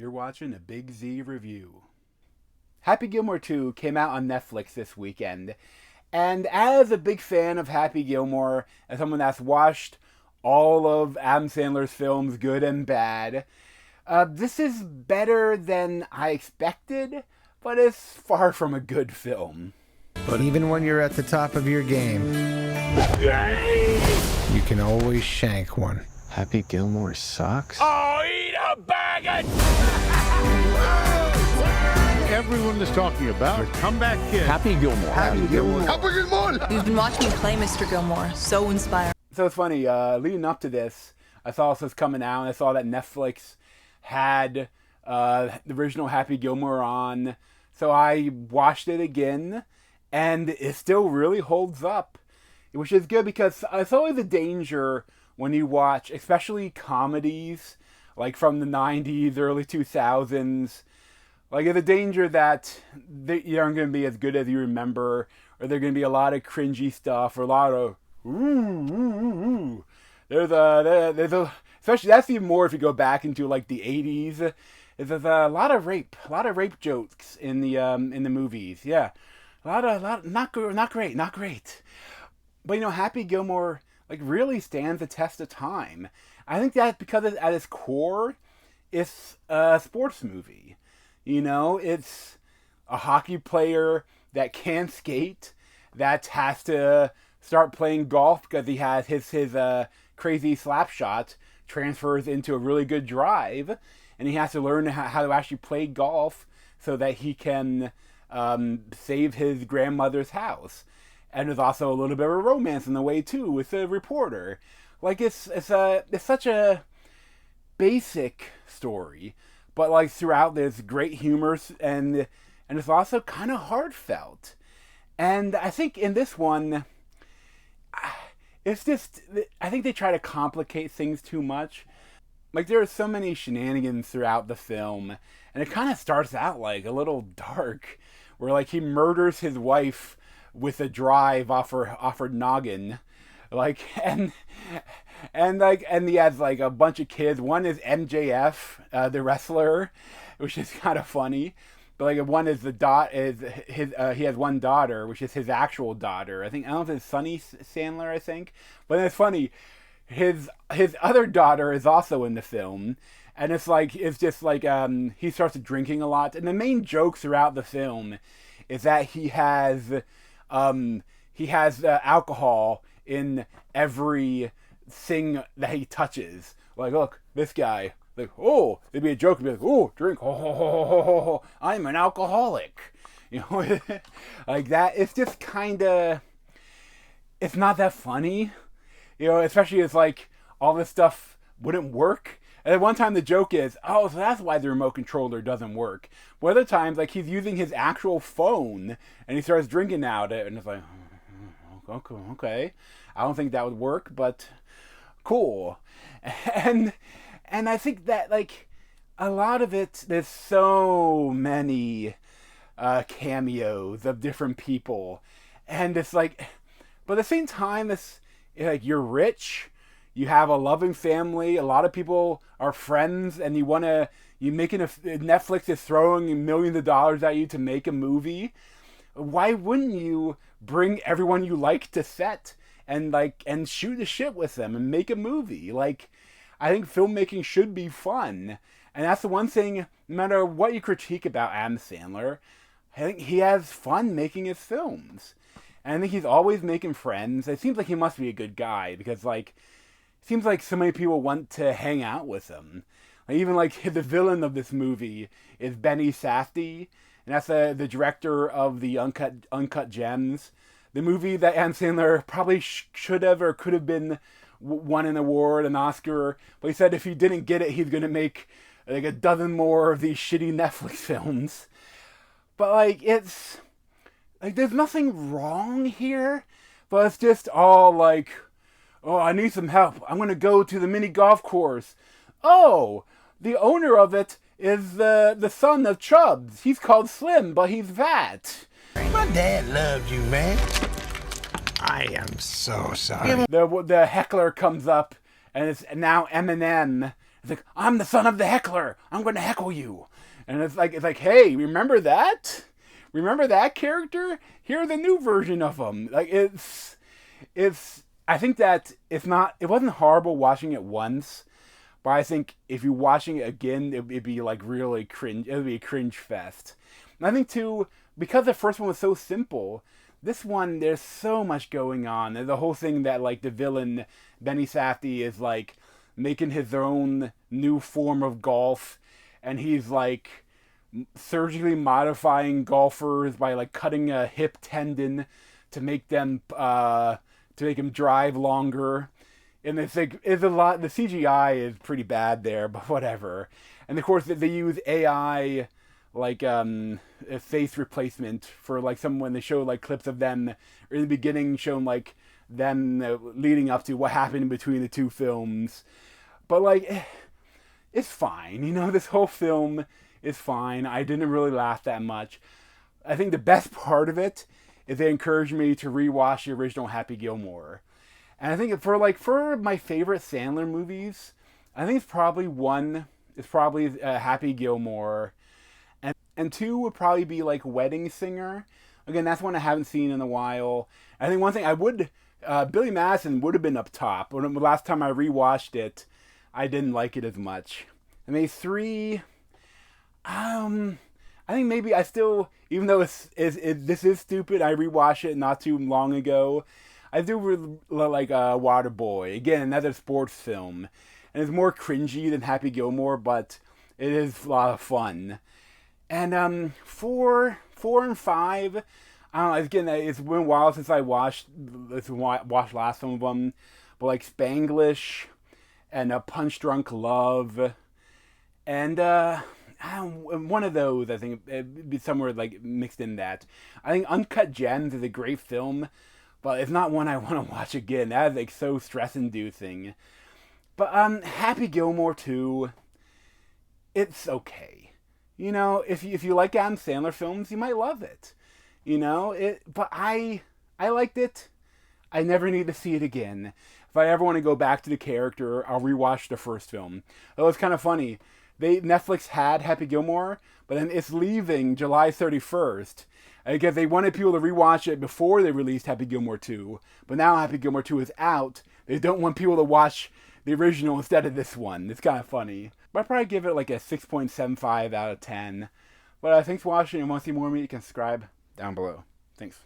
You're watching a Big Z review. Happy Gilmore 2 came out on Netflix this weekend. And as a big fan of Happy Gilmore, as someone that's watched all of Adam Sandler's films, good and bad, this is better than I expected, but it's far from a good film. But even when you're at the top of your game, you can always shank one. Happy Gilmore sucks? Oh, eat a bag of... Everyone is talking about comeback kid. Happy Gilmore. Happy Gilmore. Happy Gilmore. We've been watching you play Mr. Gilmore. So inspiring. So it's funny, leading up to this, I saw this was coming out, and I saw that Netflix had the original Happy Gilmore on. So I watched it again, and it still really holds up, which is good because it's always a danger when you watch, especially comedies, like from the 90s, early 2000s, like it's a danger that they aren't going to be as good as you remember, or there's going to be a lot of cringy stuff, or a lot of There's a especially that's even more if you go back into like the 80s. There's a lot of rape jokes in the movies. Yeah, a lot not great. But you know, Happy Gilmore like really stands the test of time. I think that's because at its core, it's a sports movie. You know, it's a hockey player that can't skate, that has to start playing golf because he has his crazy slapshot transfers into a really good drive, and he has to learn how to actually play golf so that he can save his grandmother's house. And there's also a little bit of a romance in the way too with the reporter. Like it's such a basic story, but like throughout there's great humor and it's also kind of heartfelt. And I think in this one, it's just, I think they try to complicate things too much. Like there are so many shenanigans throughout the film, and it kind of starts out like a little dark, where like he murders his wife with a drive off her noggin, like and he has like a bunch of kids. One is MJF, the wrestler, which is kind of funny. But like one is he has one daughter, which is his actual daughter. I don't know if it's Sunny Sandler, I think. But it's funny, his other daughter is also in the film, and it's just like he starts drinking a lot. And the main joke throughout the film is that he has alcohol in every thing that he touches. Like, look, this guy. Like, oh, there'd be a joke, and be like, oh, drink, oh, I'm an alcoholic. You know, like that. It's just kind of, it's not that funny. You know, especially as like all this stuff wouldn't work. And at one time the joke is, oh, so that's why the remote controller doesn't work. But other times, like he's using his actual phone and he starts drinking out it, and it's like, okay, I don't think that would work, but cool. And I think that, like, a lot of it, there's so many cameos of different people. And it's like, but at the same time, it's like you're rich, you have a loving family, a lot of people are friends, and Netflix is throwing millions of dollars at you to make a movie. Why wouldn't you bring everyone you like to set and shoot the shit with them and make a movie? Like, I think filmmaking should be fun. And that's the one thing, no matter what you critique about Adam Sandler, I think he has fun making his films. And I think he's always making friends. It seems like he must be a good guy, because like, it seems like so many people want to hang out with him. Like, even like the villain of this movie is Benny Safdie, and that's the director of the Uncut Gems. The movie that Adam Sandler probably should have or could have been won an award, an Oscar, but he said if he didn't get it, he's going to make like a dozen more of these shitty Netflix films. But like, it's like there's nothing wrong here, but it's just all like, oh, I need some help, I'm going to go to the mini golf course. Oh, the owner of it is the son of Chubbs. He's called Slim, but he's fat. My dad loved you, man. I am so sorry. The heckler comes up, and it's now Eminem It's like, I'm the son of the heckler. I'm going to heckle you. And it's like, hey, remember that? Remember that character? Here's a new version of him. Like, it's, I think that it wasn't horrible watching it once, but I think if you're watching it again, it'd be like really cringe. It would be a cringe fest. And I think too, because the first one was so simple, this one, there's so much going on. And the whole thing that like the villain, Benny Safdie, is like making his own new form of golf, and he's like surgically modifying golfers by like cutting a hip tendon to make them drive longer. And it's a lot. The CGI is pretty bad there, but whatever. And of course they use AI like a face replacement for like when they show like clips of them or in the beginning, showing like them leading up to what happened in between the two films. But like, it's fine. You know, this whole film is fine. I didn't really laugh that much. I think the best part of it is they encouraged me to rewatch the original Happy Gilmore. And I think for my favorite Sandler movies, I think it's probably Happy Gilmore. And 2 would probably be like Wedding Singer. Again, that's one I haven't seen in a while. I think one thing Billy Madison would have been up top. When the last time I rewatched it, I didn't like it as much. And maybe 3, I think maybe I still, even though this is stupid, I rewatched it not too long ago. I do like Waterboy. Again, another sports film. And it's more cringy than Happy Gilmore, but it is a lot of fun. And 4 and 5, I don't know, again, it's been a while since I watched last some of them. But like Spanglish and Punch Drunk Love. And one of those, I think, it'd be somewhere like mixed in that. I think Uncut Gems is a great film, but it's not one I want to watch again. That is like so stress-inducing. But Happy Gilmore 2, it's okay. You know, if you like Adam Sandler films, you might love it. You know, but I liked it. I never need to see it again. If I ever want to go back to the character, I'll rewatch the first film. It was kind of funny. Netflix had Happy Gilmore, but then it's leaving July 31st. Because they wanted people to rewatch it before they released Happy Gilmore 2. But now Happy Gilmore 2 is out. They don't want people to watch the original instead of this one. It's kind of funny. But I'd probably give it like a 6.75 out of 10. But thanks for watching, and want to see more of me, you can subscribe down below. Thanks.